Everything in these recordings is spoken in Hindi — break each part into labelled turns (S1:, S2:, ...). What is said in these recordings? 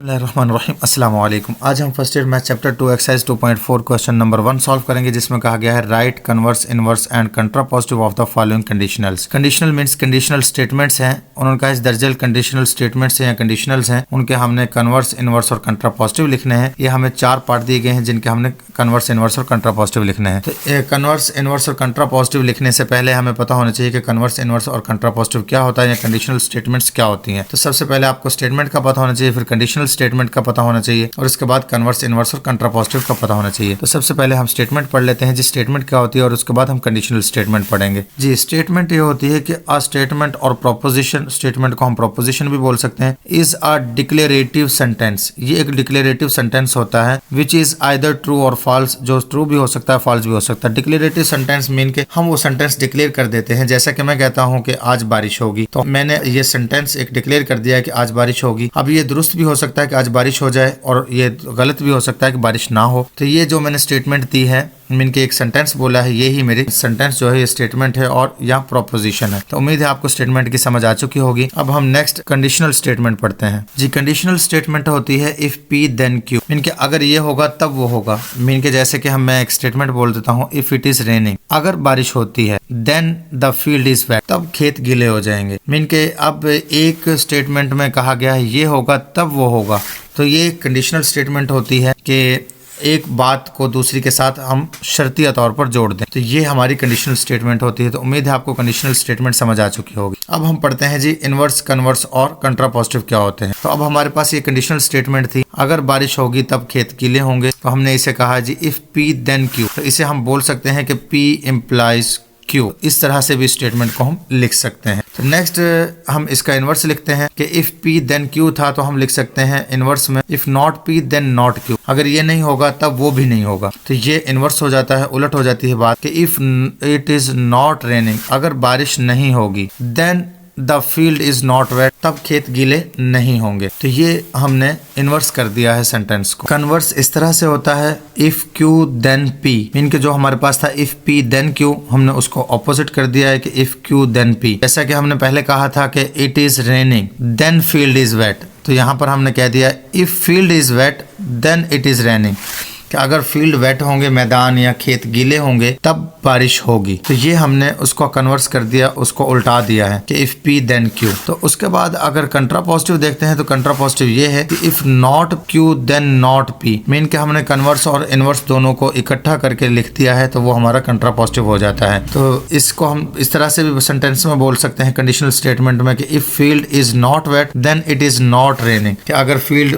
S1: बिस्मिल्लाहिर्रहमानिर्रहीम अस्सलाम वालेकुम। आज हम first year math chapter 2 exercise 2.4 question number 1 solve करेंगे, जिसमें कहा गया है write converse inverse and contrapositive of the following conditionals. Conditional means conditional statements हैं, उन्होंने कहा इस दर्जल कंडीशनल स्टेटमेंट्स या कंडीशनल्स हैं, उनके हमने कन्वर्स इनवर्स और कंट्रापोजिटिव लिखने हैं। ये हमें 4 पार्ट दिए गए हैं जिनके हमने कन्वर्स इनवर्स और कंट्रापोजिटिव लिखने हैं। तो कन्वर्स इनवर्स और कंट्रापोजिटिव लिखने से पहले हमें पता होना चाहिए कि कन्वर्स इनवर्स और कंट्रापोजिटिव क्या होता है या कंडीशनल स्टेटमेंट्स क्या होती हैं। तो सबसे पहले आपको स्टेटमेंट का पता होना चाहिए, फिर कंडीशनल स्टेटमेंट का पता होना चाहिए और इसके बाद कन्वर्स इनवर्स और कंट्रापोजिटिव का पता होना चाहिए। तो सबसे पहले हम स्टेटमेंट पढ़ लेते हैं जी, स्टेटमेंट क्या होती है, और उसके बाद हम कंडीशनल स्टेटमेंट पढ़ेंगे जी। स्टेटमेंट ये होती है कि अ स्टेटमेंट और प्रोपोजिशन, स्टेटमेंट को हम प्रोपोजिशन भी बोल सकते हैं, इज अ डिक्लेरेटिव सेंटेंस। ये एक डिक्लेरेटिव सेंटेंस होता है विच इज आइदर ट्रू और फॉल्स, जो ट्रू भी हो सकता है फॉल्स भी हो सकता है। डिक्लेरेटिव सेंटेंस मीन के हम वो सेंटेंस डिक्लेयर कर देते हैं। जैसा कि मैं कहता हूँ कि आज बारिश होगी, तो मैंने ये सेंटेंस एक डिक्लेयर कर दिया है कि आज बारिश होगी। अब ये दुरुस्त भी हो सकता है कि आज बारिश हो जाए और ये गलत भी हो सकता है कि बारिश ना हो। तो ये जो मैंने स्टेटमेंट दी है, मीन के एक सेंटेंस बोला है, ये ही मेरी सेंटेंस जो है ये स्टेटमेंट है और या प्रोपोजिशन है। तो उम्मीद है आपको स्टेटमेंट की समझ आ चुकी होगी। अब हम नेक्स्ट कंडीशनल स्टेटमेंट पढ़ते हैं जी। कंडीशनल स्टेटमेंट होती है if P then Q, mean के अगर ये होगा तब वो होगा। मीन के जैसे कि मैं एक स्टेटमेंट बोल देता हूँ, इफ इट इज रेनिंग, अगर बारिश होती है, then the field is wet, तब खेत गीले हो जाएंगे। मीन के अब एक स्टेटमेंट में कहा गया है ये होगा तब वो होगा। तो ये कंडीशनल स्टेटमेंट होती है कि एक बात को दूसरी के साथ हम शर्तिया तौर पर जोड़ दें। तो ये हमारी कंडीशनल स्टेटमेंट होती है। तो उम्मीद है आपको कंडीशनल स्टेटमेंट समझ आ चुकी होगी। अब हम पढ़ते हैं जी इनवर्स, कन्वर्स और कंट्रापोजिटिव क्या होते हैं। तो अब हमारे पास ये कंडीशनल स्टेटमेंट थी, अगर बारिश होगी तब खेत गीले होंगे। तो हमने इसे कहा जी इफ पी देन क्यू। तो इसे हम बोल सकते हैं कि पी इम्प्लाइज क्यू। इस तरह से भी स्टेटमेंट को हम लिख सकते हैं। तो नेक्स्ट हम इसका इनवर्स लिखते हैं कि इफ पी देन क्यू था तो हम लिख सकते हैं इनवर्स में if not P then not Q. अगर ये नहीं होगा तब वो भी नहीं होगा। तो ये इनवर्स हो जाता है, उलट हो जाती है बात कि if it is not raining, अगर बारिश नहीं होगी, then the field is not wet, तब खेत गीले नहीं होंगे। तो ये हमने इनवर्स कर दिया है सेंटेंस को। कन्वर्स इस तरह से होता है if q then p, mean के जो हमारे पास था इफ पी देन क्यू, हमने उसको ऑपोजिट कर दिया है कि इफ क्यू देन पी। जैसा कि हमने पहले कहा था कि it is raining then field is wet, तो यहाँ पर हमने कह दिया if field is wet then it is raining, कि अगर फील्ड वेट होंगे, मैदान या खेत गीले होंगे, तब बारिश होगी। तो ये हमने उसको कन्वर्स कर दिया, उसको उल्टा दिया है कि इफ पी देन क्यू। तो उसके बाद अगर कंट्रापोजिटिव देखते हैं तो कंट्रापोजिटिव ये है कि if not q then not p, mean के हमने कन्वर्स और इनवर्स दोनों को इकट्ठा करके लिख दिया है, तो वो हमारा कंट्रापोजिटिव हो जाता है। तो इसको हम इस तरह से भी सेंटेंस में बोल सकते हैं कंडीशनल स्टेटमेंट में कि if field is not wet then it is not raining, कि अगर फील्ड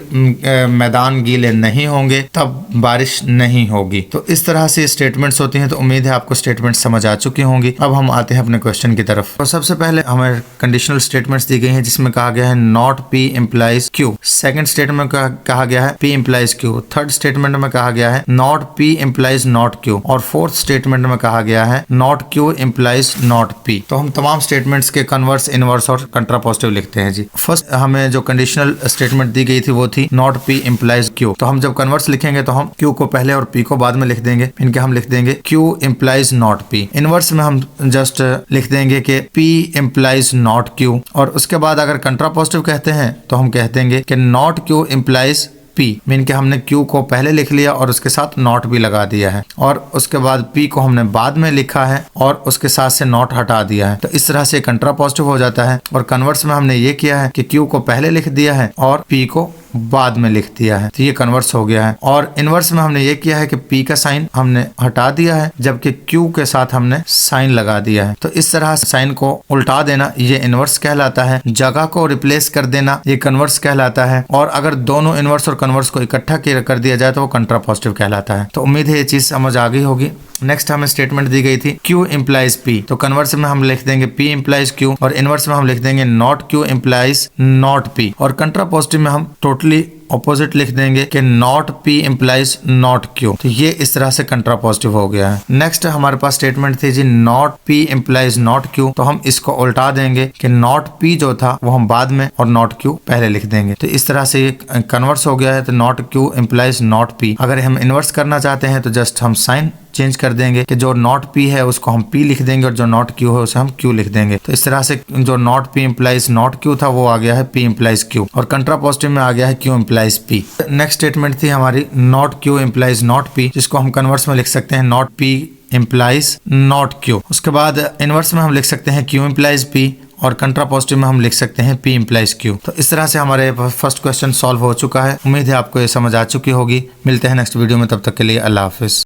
S1: मैदान गीले नहीं होंगे तब बारिश नहीं होगी। तो इस तरह से स्टेटमेंट्स होती हैं। तो उम्मीद है आपको स्टेटमेंट समझ आ चुकी होंगी। अब हम आते हैं अपने क्वेश्चन की तरफ। तो सबसे पहले हमें कंडीशनल स्टेटमेंट्स दी गई हैं जिसमें कहा गया है not P implies Q. Second statement में कहा गया है P implies Q. Third statement में कहा गया है not P implies not Q. और फोर्थ स्टेटमेंट में कहा गया है not Q implies not P. तो हम तमाम स्टेटमेंट्स के कन्वर्स, इनवर्स और कंट्रापोजिटिव लिखते हैं जी। फर्स्ट हमें जो कंडीशनल स्टेटमेंट दी गई थी वो थी नॉट पी इम्प्लाइज क्यू। तो हम जब कन्वर्स लिखेंगे तो हम क्यू को पहले और पी को बाद में लिख देंगे। इनके हम लिख देंगे Q implies not P। Inverse में हम जस्ट लिख देंगे कि P इम्प्लाइज नॉट Q। और उसके बाद अगर कंट्रापोजिटिव कहते हैं तो हम कह देंगे कि not Q implies P, mean के हमने Q को पहले लिख लिया और उसके साथ नॉट भी लगा दिया है, और उसके बाद P को हमने बाद में लिखा है और उसके साथ से नॉट हटा दिया है। तो इस तरह से कंट्रापोजिटिव हो जाता है। और कन्वर्स में हमने ये किया है कि Q को पहले लिख दिया है और P को बाद में लिख दिया है, तो ये कन्वर्स हो गया है। और इनवर्स में हमने ये किया है कि P का साइन हमने हटा दिया है जबकि Q के साथ हमने साइन लगा दिया है। तो इस तरह साइन को उल्टा देना ये इनवर्स कहलाता है। जगह को रिप्लेस कर देना ये कन्वर्स कहलाता है। और अगर दोनों इनवर्स और कन्वर्स को इकट्ठा कर दिया जाए तो वो कंट्रापोजिटिव कहलाता है। तो उम्मीद है ये चीज समझ आ गई होगी। नेक्स्ट हमें स्टेटमेंट दी गई थी Q इम्प्लाइज P। तो कन्वर्स में हम लिख देंगे P इम्प्लाइज Q और इनवर्स में हम लिख देंगे not Q implies not P। और कंट्रापोजिटिव में हम टोटली ऑपोजिट लिख देंगे कि not P implies not Q। तो ये इस तरह से कंट्रापोजिटिव हो गया है। नेक्स्ट हमारे पास स्टेटमेंट थी जी not P implies not Q। तो हम इसको उल्टा देंगे कि नॉट P जो था वो हम बाद में और नॉट Q पहले लिख देंगे। तो इस तरह से ये कन्वर्स हो गया है। तो not Q implies not P। अगर हम इनवर्स करना चाहते हैं तो जस्ट हम साइन चेंज कर देंगे कि जो नॉट P है उसको हम P लिख देंगे और जो नॉट Q है उसे हम Q लिख देंगे। तो इस तरह से जो not P implies not Q था वो आ गया है P इम्प्लाइज Q। और कंट्रापोजिटिव में आ गया है Q implies implies P. Next statement थी हमारी not Q implies not P, जिसको हम कन्वर्स में लिख सकते हैं not P implies not Q. उसके बाद इनवर्स में हम लिख सकते हैं क्यू इम्प्लाइज पी और कंट्रापोजिटिव में हम लिख सकते हैं पी इम्प्लाइज क्यू। तो इस तरह से हमारे फर्स्ट क्वेश्चन सॉल्व हो चुका है। उम्मीद है आपको ये समझ आ चुकी होगी। मिलते हैं नेक्स्ट वीडियो में, तब तक के लिए अल्लाह हाफिज।